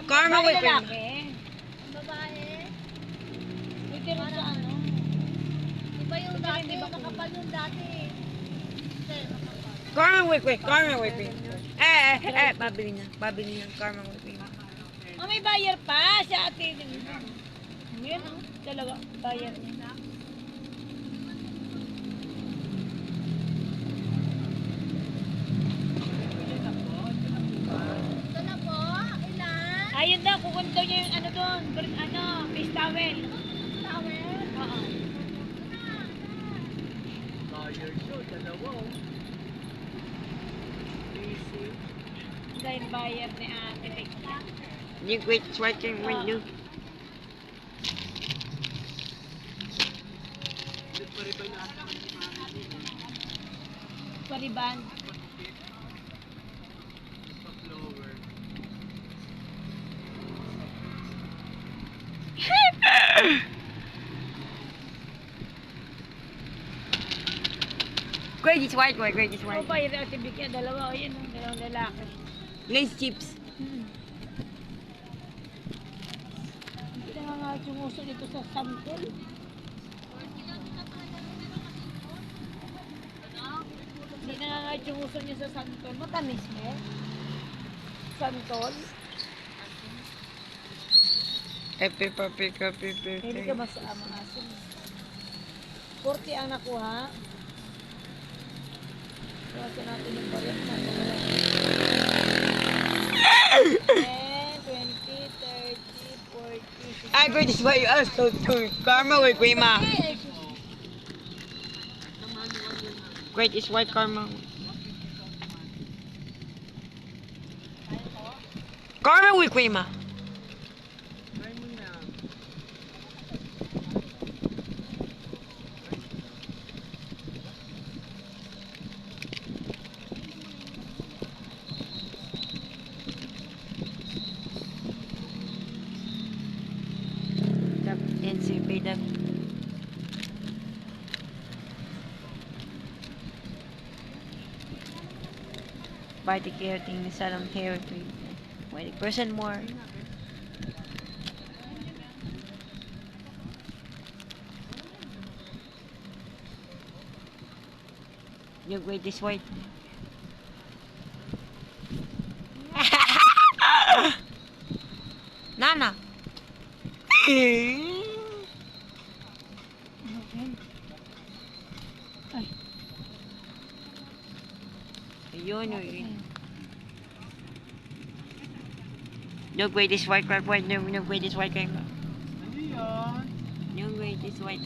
Karma with cream. Ang babae. Pwede rin sa ano. Iba yung dati, makapal yung dati. Hindi, makapal. Karma with cream. Karma with cream. Babili niya. Babili niya. Karma with cream. May buyer pa si ate. Yan oh. Talaga, buyer niya. Ito na po, ilan? Ayun daw, kukunto niya yung ano doon. Face towel. Towel? Oo. Dahil buyer ni ate. Yung great sweating with you. Pariban. Great is white boy. Great is O white. buyer ate Bigyan, dalawa. O yun, dalawang lalaki. Lace chips. Hindi na nga sumuso dito sa sample. Hindi na nga sumuso niya sa santol. Matamis mo. Santol. Epi, papi, kapi, Hindi ka masama asin. 40 ang nakuha. Kuha natin yung baril na. 10, 20, 30, 40, 50. Ah, great is white. Oh, so good. Karma with cream. Great is white karma. Karma with cream. NCP that. By the care thing, salon hair cream. 20% more. Your great is white. Nana. Ayun, yun. Your great is white, white, white. No, great is white cream. Your great is white.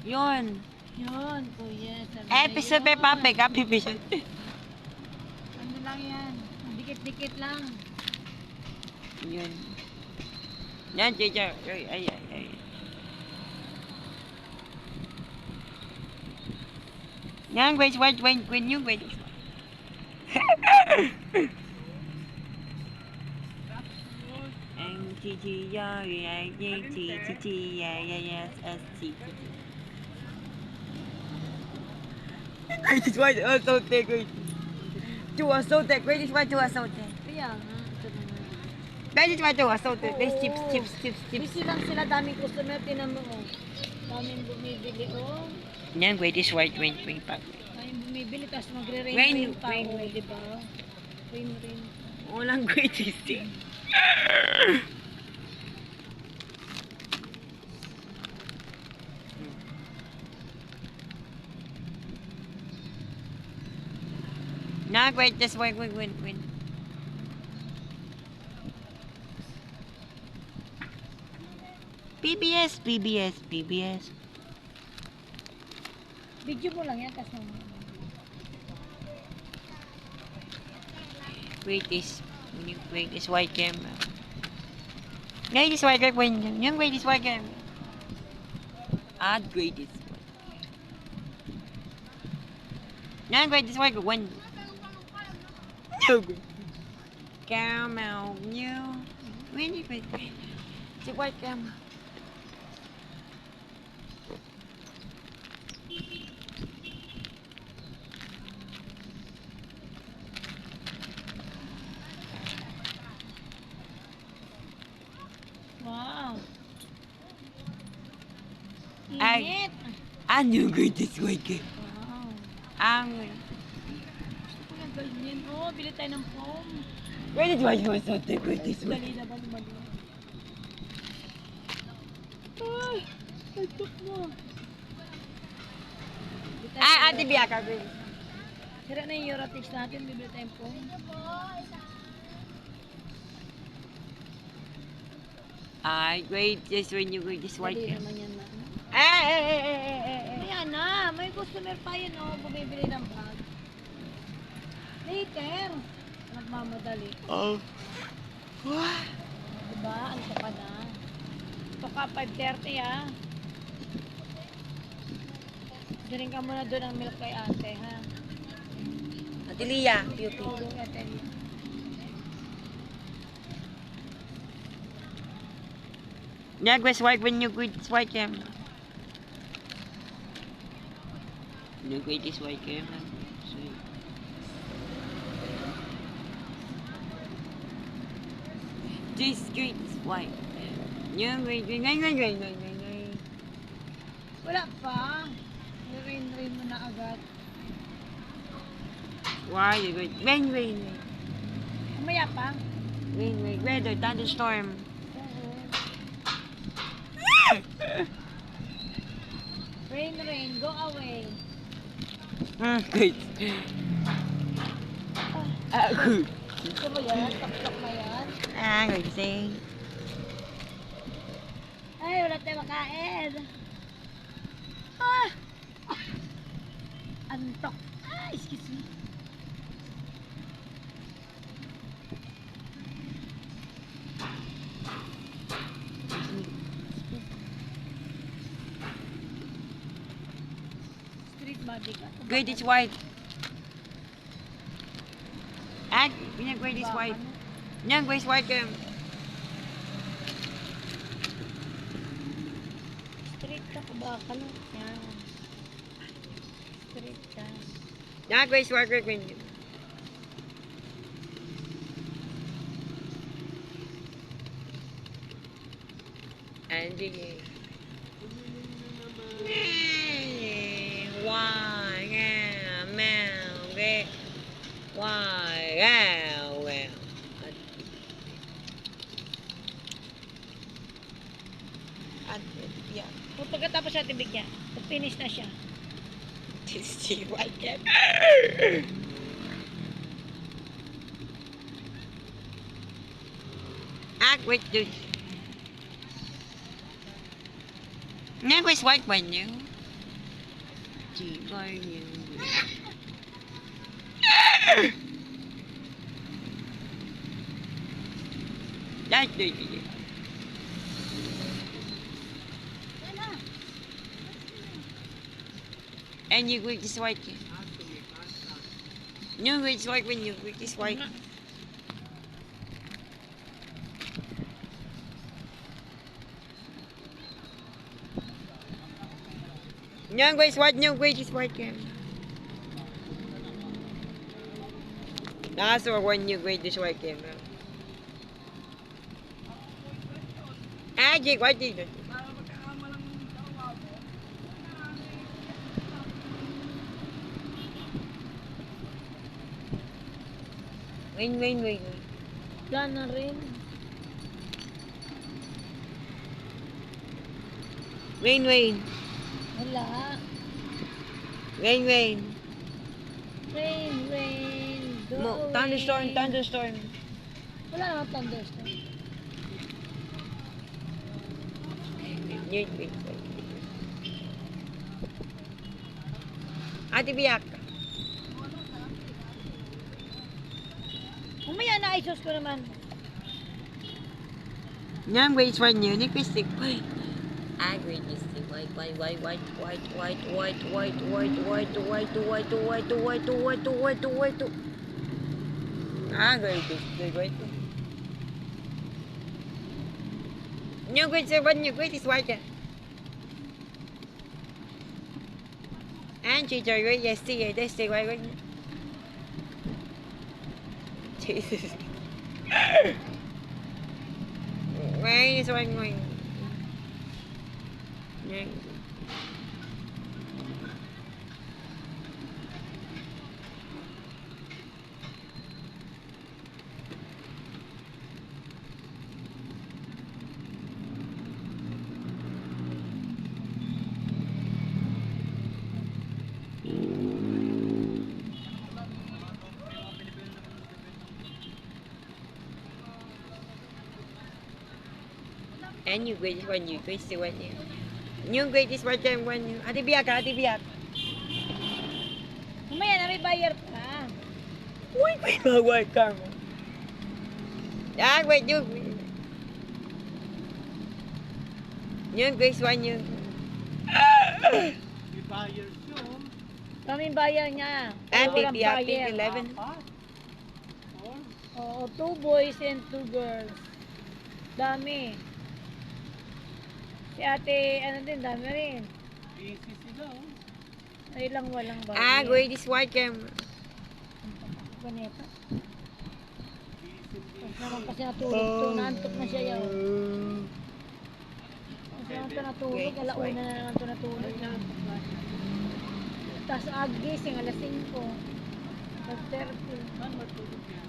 Yun. Yun, kuya. Episode by Pape, copy vision. Ano lang yan? Dikit-dikit lang. Yun. Yan, teacher. Ay. Yan, grade white, when you grade. Great is white, also take great. To a so take, great is white, to a so take. Kaya nga, ito naman. Great is white, to a so take. There's chips. Busy lang sila, daming customer, tinan mo, oh. Daming bumibili, oh. Yan, great is white, when pack. Daming bumibili, tapos magre-rain Rain, pa, rain, oh, rain. di ba? Rain. Walang great is thing. Nah, great, just wait. PBS. Video mo lang yan, tapos mo. Great is white camera. Great is white camera. Yung great is white camera. Add great is white. Yan, great is white when. No great. Caramel, new. Really great. It's a white camera. Ay. Init. Ano greatest white game? Wow. Ang Gusto ko yung ganyan. Oh, bili tayo ng foam. greatest white game sa the greatest white. Dali na ba naman yun? Ay, tatok mo. Bili tayo ng Ate Bianca, please. Sira na yung Eurotix natin, bibili tayong foam. Ay, greatest when you greatest white Dali game. naman yan na. Eh. Ayan na, may customer pa yun oh, bumibili ng bag. Later. Nagmamadali. Oh. What? Diba? Ano ka na? Ito ka, 5:30 ah. Drink ka muna doon ng milk kay ate ha. Ate Lia, piu Oo, ate. Nagwes white when you greatest white game. No greatest white game. This greatest white. Yung ngay. Wala pa. Rain mo na agad. Why you good? Rain. Umaya pa. Rain. Weather, thunderstorm. Oo. Rain, go away. Good. Good. Gusto mo yan? Tok-tok na yan? Good thing. Ay, wala tayong makain. Ah! Antok. Ah, excuse me. Street body ka. Greatest white. Yung greatest white. Yung greatest white game. Street ka pa ba? Kano? Yan. Street ka. Yung greatest white game. And the Kung pagkatapos natin bigyan, pag finish na siya. Wait, dude. Nga was white one you. That's the And you grip this white. No, it's white when you grip this white. No, it's white. No, it's white. That's the one you grip this white. Jake, what did you do? Rain. Yan na rin. Rain. Wala. Rain. Rain, go away. Thunderstorm. Wala naman thunderstorm. Wait. Ate Biak. Umaya na, isos ko naman. Nyan wait for you. Nick white. I grade this thing white. I grade this thing white. New grade 7, new grade is white. And chị trời ơi, yes, see, this thing white. Jesus. Wait, so I'm going. And yung greatest one, yung greatest one yun. Yung greatest one time one yun. Ate Biak, Ate Biak. Mamaya na may bayar pa. Uy, may mawag ka mo. Ah, wait, yung... Yung greatest one yun. May buyers yun. Kaming bayar niya. Ate Walang Biak, bayar. 11. Apat. Four. Oo, 2 boys and 2 girls. Dami. Si ate, ano din, dami rin. Busy sila, oh. Ay lang walang bayar. Ah, greatest one time. Ganito. Busy. Tapos naman kasi natulog to, naantok na siya yun. Kasi naman to natulog, alauna na naman to natulog. Naantok na siya. Tapos agising, alas 5. 5:30. Saan matulog yan?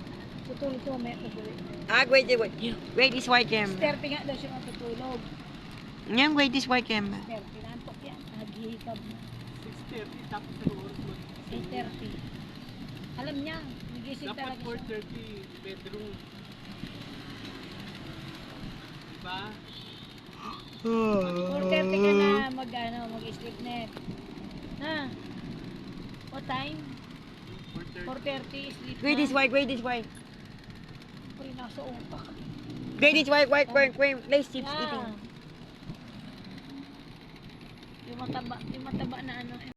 Tutulog ko mamaya tutulog. Ah, greatest one. Greatest one time. 6:30 nga daw siya matutulog. Yung greatest one time. 6:30, naantok yan. Naghihikab na. 6:30, tapos sa oras mag-gising. 8:30. Alam niya, nagising Dapat talaga siya. 4:30, bedroom. Diba? 4:30 ka na mag-sleep net. Ha? What time? 4:30. 4:30, sleep Greatest na. one, greatest one. Uy, nasa utak. Greatest one, play chips eating. Yan. Yung mataba na ano.